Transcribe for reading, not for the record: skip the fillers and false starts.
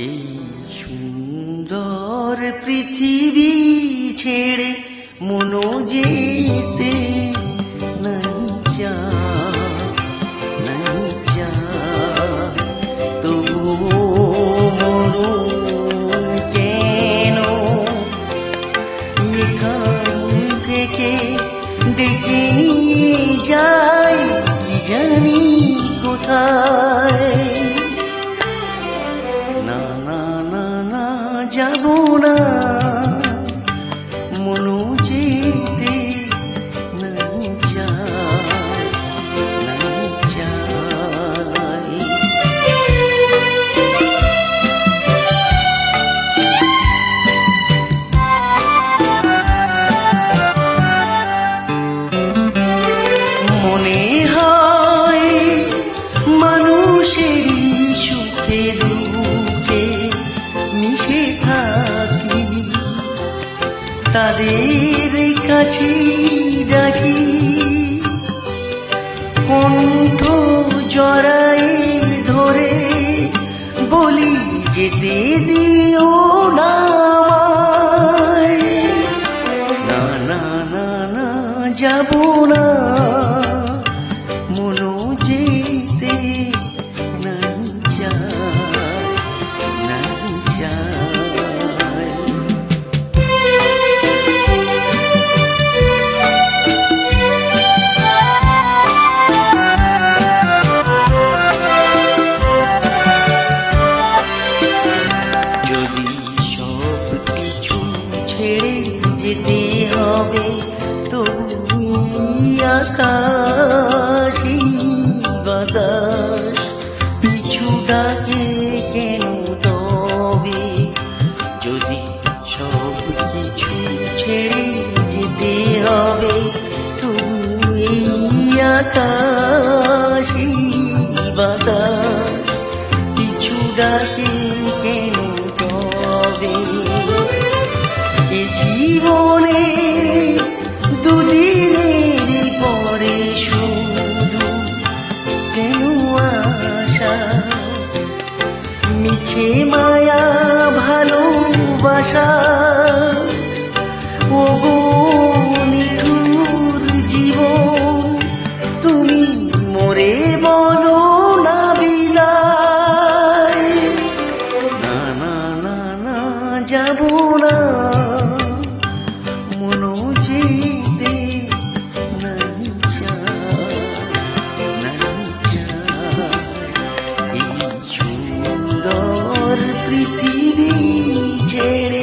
এই সুন্দর পৃথিবী ছেড়ে মনো যেতে নাই চায় তবু মরুন কেন এখান থেকে ডেকে নিয়ে যায় কি জানি কোথায়। না না না না যাব না মনো যেতে নাই চায়। মনে হয় মানুষেরই সুখে দুঃখে মিশে থাকি, তাদের কাছে ডাকি কণ্ঠ জড়াই ধরে বলি যেতে দিও না আমায়। না না না না যাব না মনো যেতে নাই চায়। যদি সব কিছু ছেড়ে যেতে হবে তবু আকাশি বাতাস পিছু ডাকে কেন তবে? যদি সব কিছু ছেড়ে যেতে হবে তবু আকাশি বাতাস পিছু ডাকে কেন তবে? এ জীবনে দুদিনের পরে শুধু কেন আশা, মিছে মায়া ভালোবাসা ও গো নিঠুর জীবন তুমি মরে বলো না বিদায়। না না না না যাব না মনো যেতে নাই চায়। এই সুন্দর পৃথিবী ছেড়ে